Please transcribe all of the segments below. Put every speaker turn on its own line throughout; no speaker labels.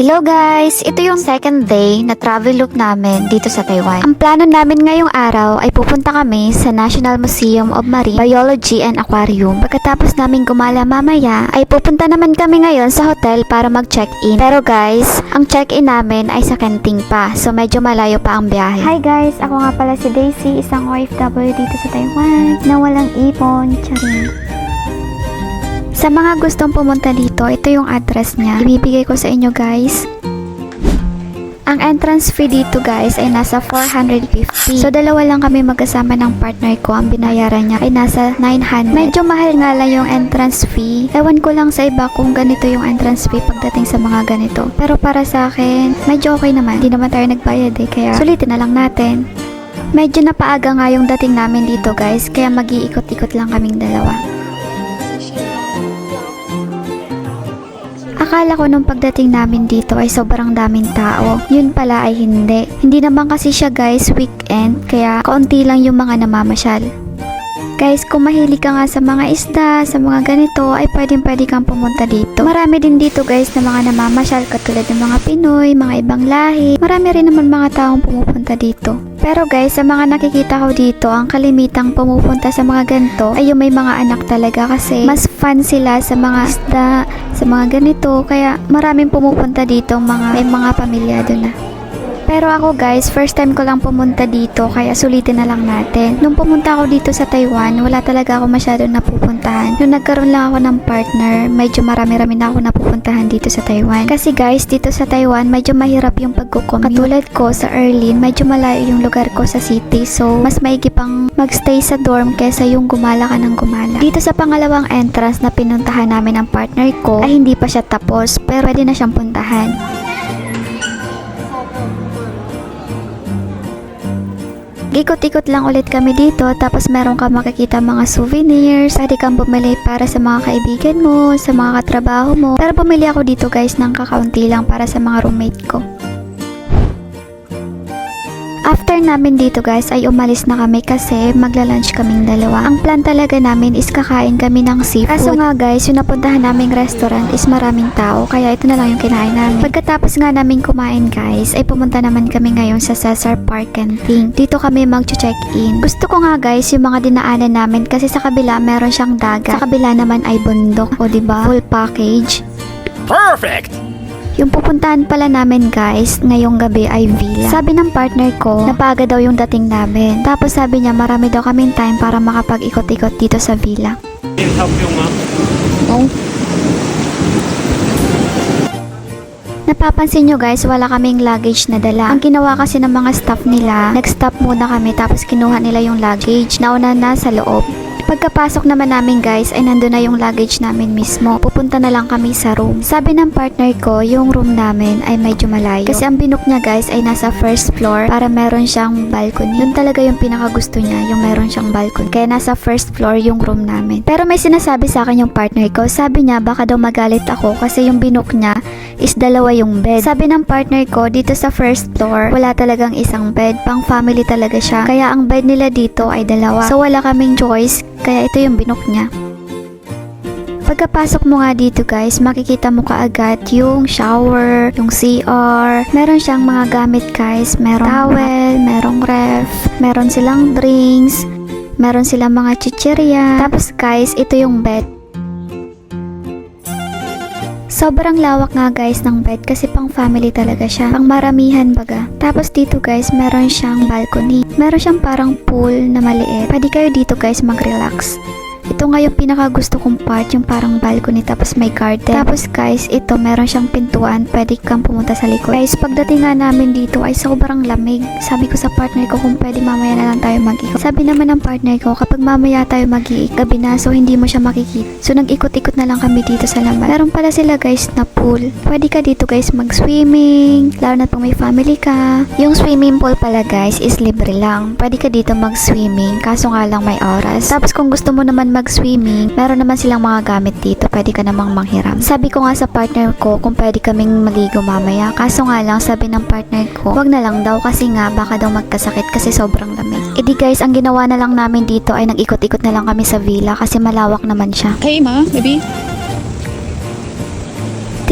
Hello guys! Ito yung second day na travel look namin dito sa Taiwan. Ang plano namin ngayong araw ay pupunta kami sa National Museum of Marine Biology and Aquarium. Pagkatapos namin gumala mamaya, ay pupunta naman kami ngayon sa hotel para mag-check-in. Pero guys, ang check-in namin ay sa Kenting pa. So medyo malayo pa ang biyahe. Hi guys! Ako nga pala si Daisy, isang OFW dito sa Taiwan na walang ipon. Charing! Sa mga gustong pumunta dito, ito yung address niya. Ibibigay ko sa inyo guys. Ang entrance fee dito guys ay nasa 450. So dalawa lang kami magkasama ng partner ko. Ang binayaran niya ay nasa 900. Medyo mahal nga lang yung entrance fee. Ewan ko lang sa iba kung ganito yung entrance fee pagdating sa mga ganito. Pero para sa akin, medyo okay naman. Hindi naman tayo nagbayad kaya sulitin na lang natin. Medyo napaaga nga yung dating namin dito guys. Kaya mag-iikot-ikot lang kaming dalawa. Akala ko nung pagdating namin dito ay sobrang daming tao. Yun pala ay hindi. Hindi naman kasi siya guys weekend, kaya kaunti lang yung mga namamasyal. Guys, kung mahilig ka nga sa mga isda, sa mga ganito, ay pwede kang pumunta dito. Marami din dito guys na mga namamasyal katulad ng mga Pinoy, mga ibang lahi. Marami rin naman mga taong pumupunta dito. Pero guys, sa mga nakikita ko dito, ang kalimitang pumupunta sa mga ganito ay yung may mga anak talaga kasi mas fan sila sa mga isda, sa mga ganito. Kaya maraming pumupunta dito, may mga pamilyado na. Pero ako guys, first time ko lang pumunta dito kaya sulitin na lang natin. Nung pumunta ako dito sa Taiwan, wala talaga ako masyadong napupuntahan. Nung nagkaroon lang ako ng partner, medyo marami-rami na ako napupuntahan dito sa Taiwan. Kasi guys, dito sa Taiwan, medyo mahirap yung pagkukommute. Katulad ko sa Erlin, medyo malayo yung lugar ko sa city. So, mas maigi pang magstay sa dorm kesa yung gumala ka ng gumala. Dito sa pangalawang entrance na pinuntahan namin ng partner ko, ay hindi pa siya tapos, pero pwede na siyang puntahan. Ikot-ikot lang ulit kami dito, tapos meron ka makikita mga souvenirs. Pwede kang bumili para sa mga kaibigan mo, sa mga katrabaho mo. Pero bumili ako dito guys ng kakaunti lang para sa mga roommate ko. After namin dito guys ay umalis na kami kasi magla-lunch kaming dalawa. Ang plan talaga namin is kakain kami ng seafood. Kaso nga guys, yung napuntahan naming restaurant is maraming tao kaya ito na lang yung kinain namin. Pagkatapos nga namin kumain guys ay pumunta naman kami ngayon sa Cesar Park Kenting. Dito kami mag-check-in. Gusto ko nga guys yung mga dinaanan namin kasi sa kabila meron siyang dagat. Sa kabila naman ay bundok. O diba? Full package.
Perfect!
Yung pupuntahan pala namin guys, ngayong gabi ay villa. Sabi ng partner ko, napaga daw yung dating namin. Tapos sabi niya marami daw kaming time para makapag-ikot-ikot dito sa villa.
Help you, ma'am.
No? Napapansin nyo guys, wala kaming luggage na dala. Ang ginawa kasi ng mga staff nila, nag-stop muna kami tapos kinuha nila yung luggage. Nauna na sa loob. Pagkapasok naman namin guys ay nandun na yung luggage namin mismo. Pupunta na lang kami sa room. Sabi ng partner ko, yung room namin ay medyo malayo. Kasi ang binook niya guys ay nasa first floor para meron siyang balcony. Yun talaga yung pinakagusto niya, yung meron siyang balcony. Kaya nasa first floor yung room namin. Pero may sinasabi sa akin yung partner ko. Sabi niya baka daw magalit ako kasi yung binook niya is dalawa yung bed. Sabi ng partner ko, dito sa first floor, wala talagang isang bed. Pang family talaga siya. Kaya ang bed nila dito ay dalawa. So wala kaming choice. Kaya ito yung binook niya. Pagkapasok mo nga dito guys, makikita mo kaagad yung shower, yung CR. Meron siyang mga gamit guys. Merong towel, merong ref, meron silang drinks, meron silang mga chichirya. Tapos guys, ito yung bed. Sobrang lawak nga guys ng bed kasi pang family talaga siya. Pang maramihan baga. Tapos dito guys, meron siyang balcony. Meron siyang parang pool na maliit. Pwede kayo dito guys mag-relax. Ito nga yung pinaka gusto kong part, yung parang balcony tapos may garden. Tapos guys, ito meron siyang pintuan, pwede kang pumunta sa likod. Guys, pagdating nga namin dito ay sobrang lamig. Sabi ko sa partner ko kung pwede mamaya na lang tayo mag-ikot. Sabi naman ng partner ko, kapag mamaya tayo mag-iikot, gabi na so hindi mo siya makikita. So nag-ikot-ikot na lang kami dito sa labas. Meron pala sila guys na pool. Pwede ka dito guys mag-swimming, lalo na pag may family ka. Yung swimming pool pala guys is libre lang. Pwede ka dito mag-swimming, kaso nga lang may oras. Tapos kung gusto mo naman mag-swimming, meron naman silang mga gamit dito, pwede ka namang manghiram. Sabi ko nga sa partner ko kung pwede kaming maligo mamaya, kaso nga lang sabi ng partner ko, wag na lang daw kasi nga baka daw magkasakit kasi sobrang lamig. Edi guys, ang ginawa na lang namin dito ay nag-ikot-ikot na lang kami sa villa kasi malawak naman siya.
Hey ma, baby.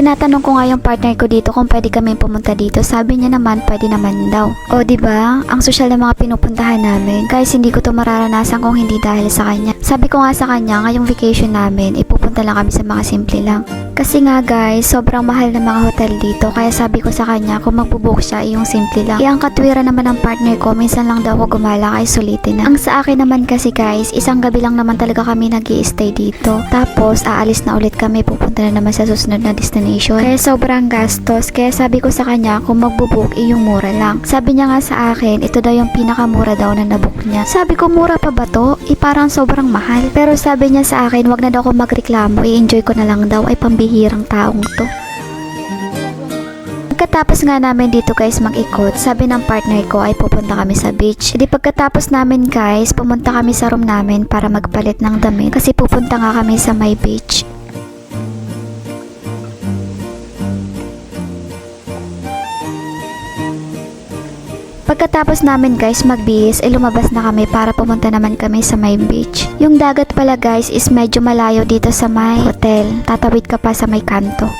Tinatanong ko nga yung partner ko dito kung pwede kami pumunta dito. Sabi niya naman pwede naman daw. O diba? Ang sosyal na mga pinupuntahan namin. Guys, hindi ko to mararanasan kung hindi dahil sa kanya. Sabi ko nga sa kanya, ngayong vacation namin, ipupunta lang kami sa mga simple lang. Kasi nga guys, sobrang mahal ng mga hotel dito. Kaya sabi ko sa kanya, kung magbubook siya, yung simple lang. Ang katwiran naman ng partner ko, minsan lang daw ako gumala kay sulitin na. Ang sa akin naman kasi guys, isang gabi lang naman talaga kami nag-i-stay dito. Tapos, aalis na ulit kami, pupunta na naman sa susunod na destination. Kaya sobrang gastos. Kaya sabi ko sa kanya, kung magbubook, yung mura lang. Sabi niya nga sa akin, ito daw yung pinakamura daw na nabook niya. Sabi ko, mura pa ba to? Parang sobrang mahal. Pero sabi niya sa akin, wag na daw ako magreklamo, i-enjoy ko na lang daw, ay pambihirang taong to. Pagkatapos nga namin dito guys mag-ikot, sabi ng partner ko ay pupunta kami sa beach. Di pagkatapos namin guys, pumunta kami sa room namin para magpalit ng damit kasi pupunta nga kami sa my beach. Pagkatapos namin guys magbihis, lumabas na kami para pumunta naman kami sa may beach. Yung dagat pala guys is medyo malayo dito sa may hotel. Tatawid ka pa sa may kanto.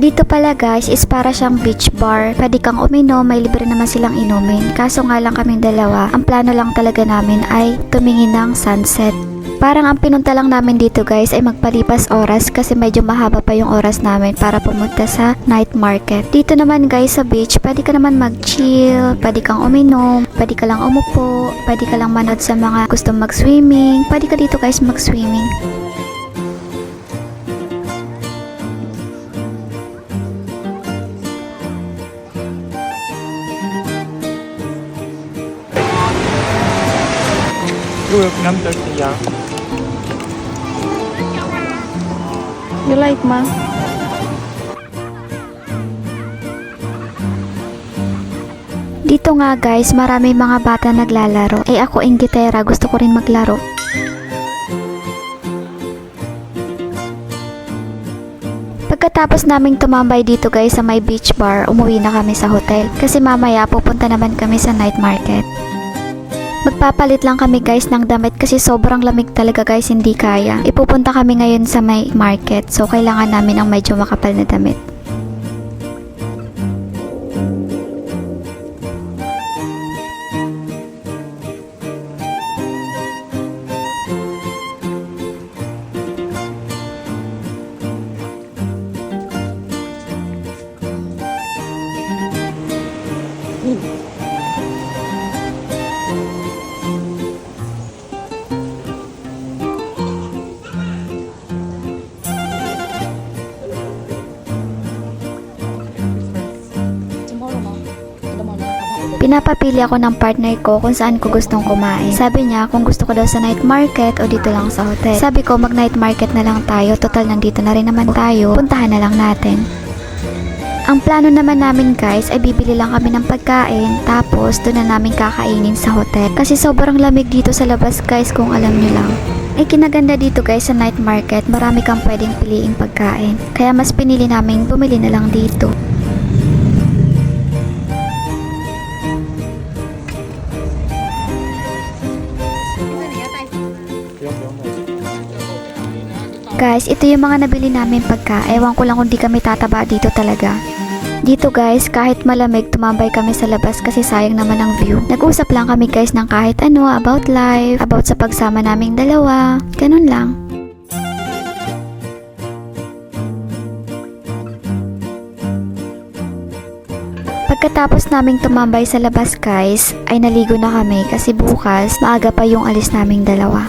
Dito pala guys is para siyang beach bar. Pwede kang uminom, may libre naman silang inumin. Kaso nga lang kaming dalawa, ang plano lang talaga namin ay tumingin ng sunset. Parang ang pinunta lang namin dito guys ay magpalipas oras kasi medyo mahaba pa yung oras namin para pumunta sa night market. Dito naman guys sa beach, pwede ka naman mag-chill, pwede kang uminom, pwede ka lang umupo, pwede ka lang manood sa mga gustong mag-swimming. Pwede ka dito guys mag-swimming.
Được 5 giờ.
You like ma?
Dito nga guys, marami mga bata naglalaro. Ako inggitera, gusto ko rin maglaro. Pagkatapos naming tumambay dito guys sa may beach bar, umuwi na kami sa hotel. Kasi mamaya pupunta naman kami sa night market. Magpapalit lang kami guys ng damit kasi sobrang lamig talaga guys, hindi kaya. Ipupunta kami ngayon sa may market, so kailangan namin ng medyo makapal na damit. Pinapapili ako ng partner ko kung saan ko gustong kumain. Sabi niya kung gusto ko daw sa night market o dito lang sa hotel. Sabi ko mag night market na lang tayo, total nandito na rin naman tayo, puntahan na lang natin. Ang plano naman namin guys ay bibili lang kami ng pagkain, tapos doon na namin kakainin sa hotel. Kasi sobrang lamig dito sa labas guys, kung alam niyo lang. Kinaganda dito guys sa night market, marami kang pwedeng piliing pagkain. Kaya mas pinili namin bumili na lang dito. Guys, ito yung mga nabili namin pagka. Ewan ko lang kung di kami tataba dito talaga. Dito guys, kahit malamig, tumambay kami sa labas kasi sayang naman ang view. Nag-usap lang kami guys ng kahit ano, about life, about sa pagsama naming dalawa. Ganun lang. Pagkatapos naming tumambay sa labas guys, ay naligo na kami kasi bukas, maaga pa yung alis naming dalawa.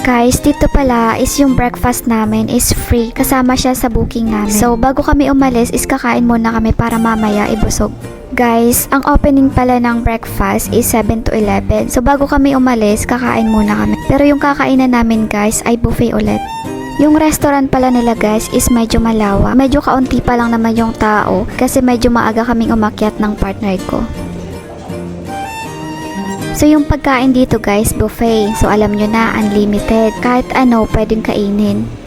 Guys, dito pala is yung breakfast namin is free. Kasama siya sa booking namin. So, bago kami umalis is kakain muna kami para mamaya ibusog. Guys, ang opening pala ng breakfast is 7 to 11. So bago kami umalis, kakain muna kami. Pero yung kakainan namin guys ay buffet ulit. Yung restaurant pala nila guys is medyo malawa. Medyo kaunti pa lang naman yung tao kasi medyo maaga kaming umakyat ng partner ko. So yung pagkain dito guys, buffet. So alam nyo na, unlimited. Kahit ano pwedeng kainin.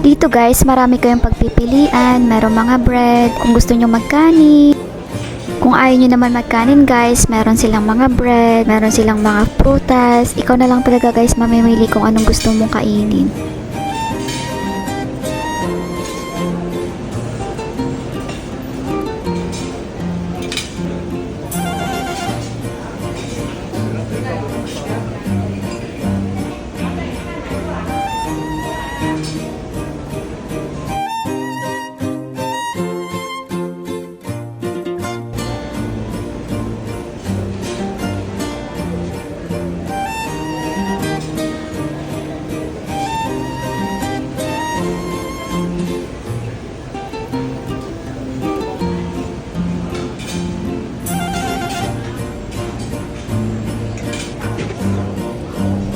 Dito guys, marami kayong pagpipilian, merong mga bread, kung gusto nyo magkanin. Kung ayaw nyo naman magkanin guys, meron silang mga bread, meron silang mga prutas. Ikaw na lang talaga guys mamimili kung anong gusto mong kainin.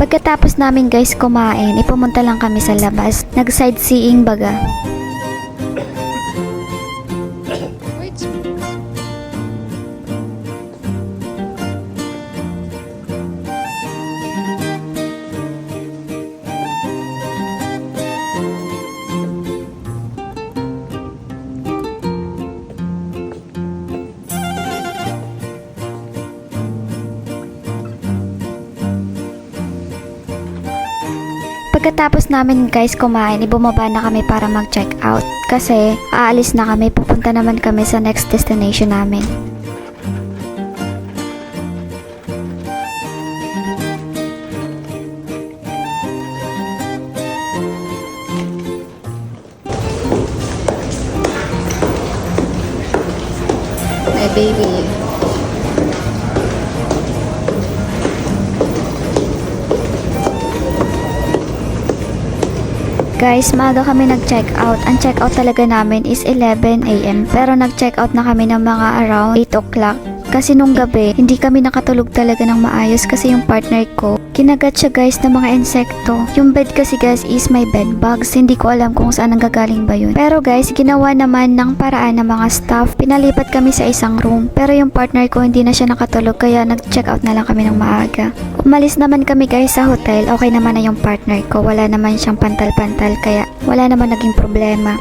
Pagkatapos namin guys kumain, ipumunta lang kami sa labas. Nag-sightseeing baga.
Wait.
Pagkatapos namin guys kumain, ibumaba na kami para mag-check out. Kasi aalis na kami, pupunta naman kami sa next destination namin.
My baby.
Guys, maaga kami nag-check out. Ang check out talaga namin is 11 AM. Pero nag-check out na kami ng mga around 8 o'clock. Kasi nung gabi, hindi kami nakatulog talaga ng maayos kasi yung partner ko, kinagat siya guys ng mga insekto. Yung bed kasi guys is may bed bugs. Hindi ko alam kung saan nanggagaling ba yun. Pero guys, ginawa naman ng paraan ng mga staff. Pinalipat kami sa isang room. Pero yung partner ko hindi na siya nakatulog kaya nag-check out na lang kami ng maaga. Umalis naman kami guys sa hotel. Okay naman na yung partner ko. Wala naman siyang pantal-pantal kaya wala naman naging problema.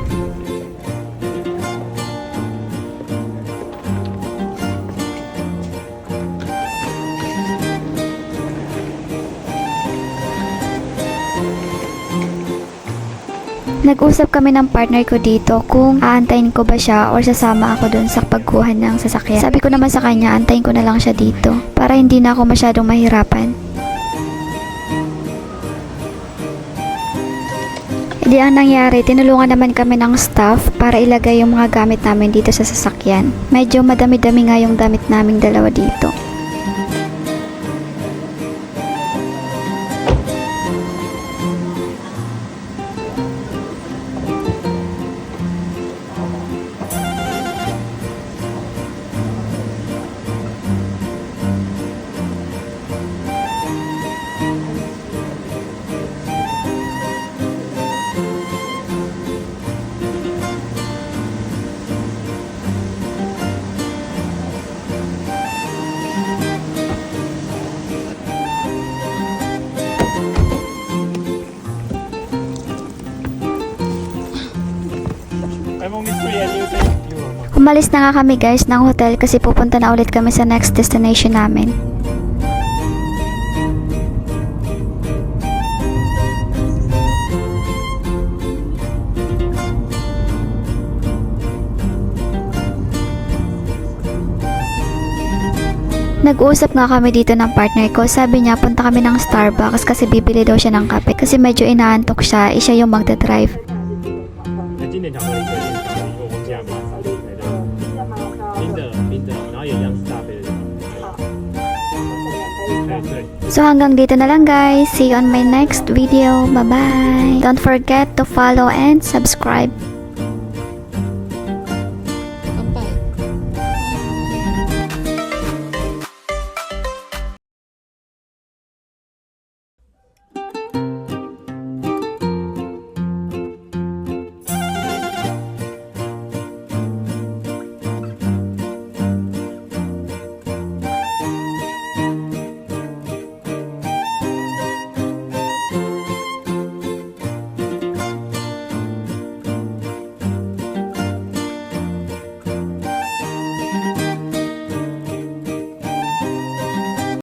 Nag-usap kami ng partner ko dito kung aantayin ko ba siya or sasama ako dun sa pagkuhan ng sasakyan. Sabi ko naman sa kanya, antayin ko na lang siya dito para hindi na ako masyadong mahirapan. Hindi ang nangyari, tinulungan naman kami ng staff para ilagay yung mga gamit namin dito sa sasakyan. Medyo madami-dami nga yung damit naming dalawa dito.
I'm only free and you think you are.
Umalis na nga kami guys ng hotel kasi pupunta na ulit kami sa next destination namin. Nag-uusap nga kami dito ng partner ko. Sabi niya punta kami ng Starbucks kasi bibili daw siya ng kape. Kasi medyo inaantok siya, siya yung magdadrive.
今年巧克力可以一个红加吗？冰的，然后有杨枝大杯的。好，对对。
So hanggang dito na lang guys. See you on my next video. Bye bye. Don't forget to follow and subscribe.